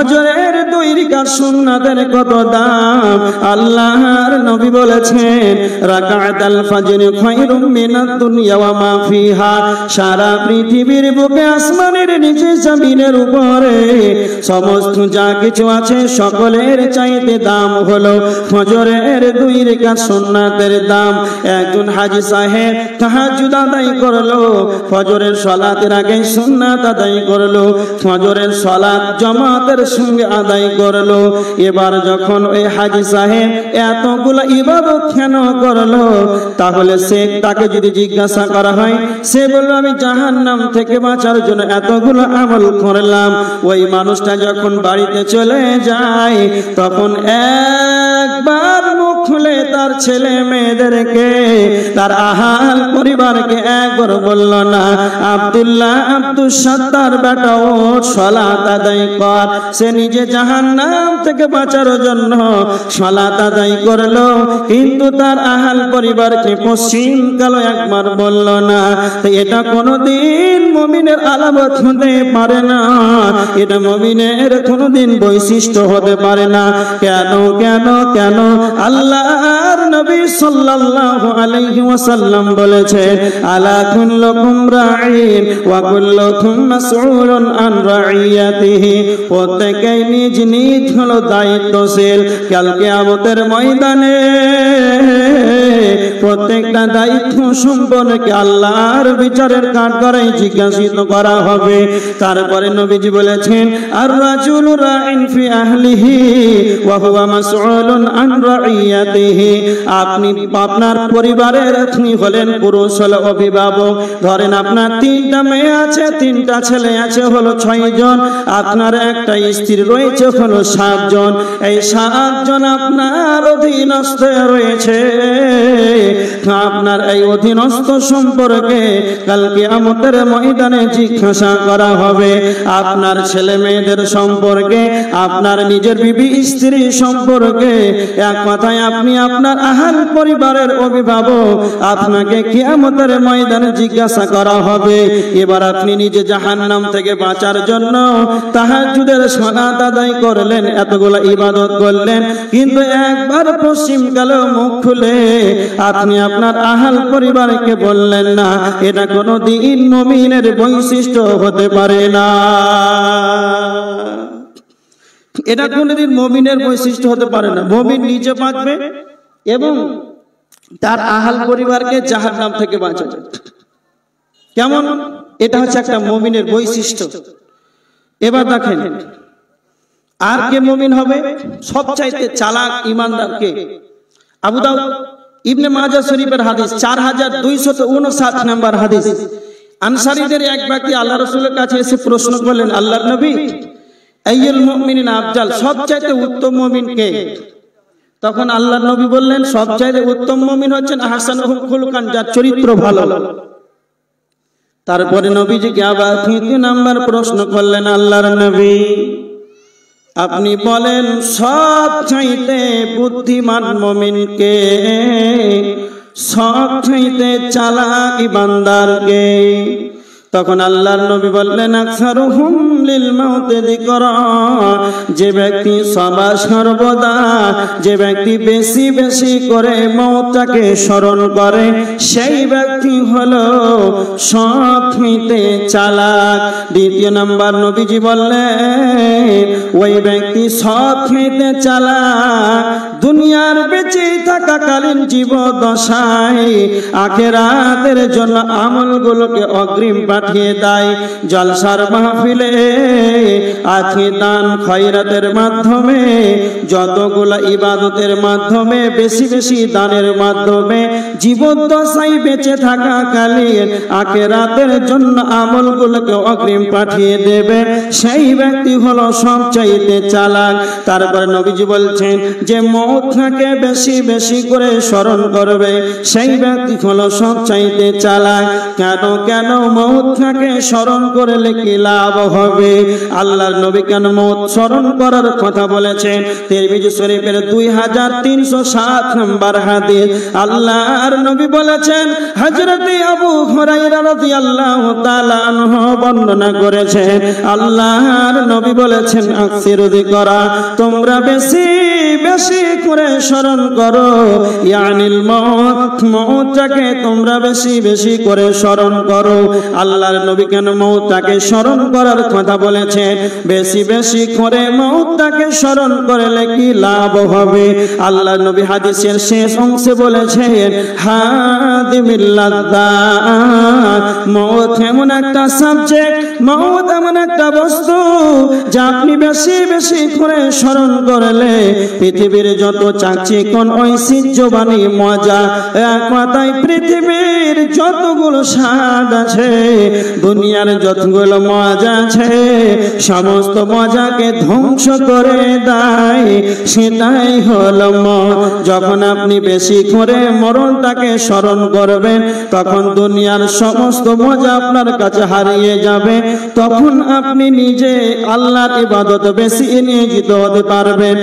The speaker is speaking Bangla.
ফজরের 2 রাকাত সুন্নাতের কত দাম আল্লাহর নবী বলেছেন রাকাতাল ফজর খায়রুম মিনাদ দুনিয়া ওয়া মা ফিহা সারা পৃথিবীর বুকে আসমানের নিচে জমিনের উপরে সমস্ত যা কিছু আছে সকলের চাইতে দাম হলো ফজরের 2 রাকাত সুন্নাতের দাম। একজন হাজী সাহেব তাহাজ্জুদ আদায় করলো, ফজরের সালাতের আগে সুন্নাত আদায় করলো, ফজরের সালাত জামাতের সঙ্গে আদায় করলো। এবার যখন ওই হাজী সাহেব এতগুলো ইবাদত কেন করলো, তাহলে তাকে যদি জিজ্ঞাসা করা হয় সে বলল আমি জাহান্নাম থেকে বাঁচার জন্য এতগুলো আমল করলাম। ওই মানুষটা যখন বাড়িতে চলে যায় তখন একবার মুখ খুলে তার ছেলে মেয়েদেরকে তার আহাল পরিবারকে একবার বলল না আব্দুল্লাহ আব্দুল সত্তার বেটা ওঠ সালাত আদায় কর। সে নিজে জাহান্নাম থেকে বাঁচার জন্য সালাত আদায় করলো, কিন্তু তার আহাল পরিবারকে পশ্চিম কালো একবার বলল না। এটা কোনোদিন মুমিনের আলামত হতে পারে না, এটা মুমিনের কোনোদিন বৈশিষ্ট্য হতে পারে না। কেন কেন কেন? আল্লাহর নবী সাল্লাল্লাহু আলাইহি ওয়াসাল্লাম বলেছেন আলা কুল্লুকুম রাঈন ওয়া কুল্লুকুম মাসউলুন আন রাইয়াতিহি। প্রত্যেকেই নিজ নিজ হলো দায়িত্বশীল। কাল কিয়ামতের ময়দানে প্রত্যেকটা দায়িত্ব সম্পর্কে আল্লাহর বিচারের কাঠগড়ায় জিজ্ঞাসিত করা হবে। তারপরে নবীজি বলেছেন আর রাজুলু রাইন ফি আহলিহি ওয়া হুয়া মাসউলুন আন রাইয়াতিহি। আপনি আপনার পরিবারের আপনি হলেন পুরুষ, হলো অভিভাবক। ধরেন আপনার 3টা মেয়ে আছে, 3টা ছেলে আছে, হলো 6 জন। আপনার একটা স্ত্রী রয়েছে হলো 7 জন। এই 7 জন আপনার অধীনস্থ রয়েছে। আপনার এই অধীনস্থ সম্পর্কে কাল কিয়ামতের ময়দানে জিজ্ঞাসা করা হবে। আপনার ছেলে মেয়েদের সম্পর্কে, আপনার নিজের বিবি স্ত্রী সম্পর্কে, এক কথায় আপনি আপনার আহাল পরিবারের অভিভাবক, আপনাকে কিয়ামতের ময়দানে জিজ্ঞাসা করা হবে। এবার আপনি নিজে জাহান্নাম থেকে বাঁচার জন্য তাহাজ্জুদের সালাত আদায় করলেন, এতগুলো ইবাদত করলেন, কিন্তু একবার পশ্চিম কালো মুখ খুলে আপনি আপনার আহাল পরিবারকে বললেন না। এটা কোনোদিন মুমিনের বৈশিষ্ট্য হতে পারে না, এটা কোনোদিন মুমিনের বৈশিষ্ট্য হতে পারে না। মুমিন নিজে বাঁচবে এবং তার আহাল পরিবারকে জাহান্নাম থেকে বাঁচাবে। কেমন? এটা হচ্ছে একটা মুমিনের বৈশিষ্ট্য। এবার দেখেন আর কে মুমিন হবে? সবচাইতে চালাক ইমানদার কে? আবু দাউদ ইবনে মাজাহ শরীফের হাদিস 4259 নম্বর হাদিস। আনসারীদের এক ব্যক্তি আল্লাহ রাসূলের কাছে এসে প্রশ্ন করলেন আল্লাহর নবী আইয়ুল মুমিনিনা আফজাল, সবচাইতে উত্তম মুমিন কে? তখন আল্লাহর নবী বললেন সবচাইতে উত্তম মুমিন হচ্ছেন আহসানুহুম খুলুকান, যার চরিত্র ভালো। তারপরে নবীজিকে আবার 3 নম্বর প্রশ্ন করলেন আল্লাহর নবী আপনি বলেন সবচাইতে বুদ্ধিমান মুমিন কে, সবচাইতে চালাক ইমানদার কে? তখন আল্লাহর নবী বললেন আকসারুহুম লিল মাউতি যিকরা, যে ব্যক্তি সর্বদা, যে ব্যক্তি বেশি বেশি করে মওতটাকে স্মরণ করে, সেই ব্যক্তি হলো সবচাইতে চালাক। 2 নম্বর নবীজি বললেন ওই ব্যক্তি সবচাইতে চালাক দুনিয়ার বেঁচে থাকাকালীন জীবদ্দশায় আখিরাতের জন্য আমলগুলোকে অগ্রিম পাঠিয়ে দেয়। জলসার মাহফিলে আজকে দান খয়রাতের মাধ্যমে, যতগুলো ইবাদতের মাধ্যমে, বেশি বেশি দানের মাধ্যমে জীবদ্দশায় বেঁচে থাকাকালীন আখিরাতের জন্য আমলগুলোকে অগ্রিম পাঠিয়ে দেবে, সেই ব্যক্তি হলো সবচাইতে চালাক। তারপরে নবীজি বলছেন যে মওতকে বেশি বেশি করে স্মরণ করবে, সেই ব্যক্তি হলো সবচাইতে চালাক। কেন কেন? মওতকে স্মরণ করলে কি লাভ হবে? হবে। আল্লাহর নবী কেন মওত স্মরণ করার কথা বলেছেন? তিরমিজি শরীফের 2307 নম্বর হাদিস আল্লাহর নবী বলেছেন, হযরতে আবু হুরায়রা রাদিয়াল্লাহু তাআলা আনহু বর্ণনা করেছেন, আল্লাহর নবী বলেছেন, আকসিরু যিকরা, তোমরা বেশি বেশি করে স্মরণ করো, ইয়ানিল মওত, মওতটাকে তোমরা বেশি বেশি করে স্মরণ করো। আল্লাহর নবী কেন মওতটাকে স্মরণ করার কথা বলেছেন? বেশি বেশি করে মওতটাকে স্মরণ করলে কি লাভ হবে? আল্লাহর নবী হাদিসের শেষ অংশে বলেছেন, হাদিমিল লাযযাত, মওত এমন একটা সাবজেক্ট, মওত এমন একটা বস্তু যা আপনি বেশি বেশি করে স্মরণ করলে পৃথিবীর যত চাকচিক্যন ঐশ্বর্যবাণী মজা, এক কথায় পৃথিবীর যতগুলো স্বাদ আছে, দুনিয়ার যতগুলো মজা আছে, সমস্ত মজাকে ধ্বংস করে দেয়। সেটাই হলো মওত। যখন আপনি বেশি করে মরণটাকে স্মরণ করবেন, তখন দুনিয়ার সমস্ত মজা আপনার কাছে হারিয়ে যাবে। তখন আপনি নিজে আল্লাহর ইবাদত বেশি নিয়োজিত হতে পারবেন।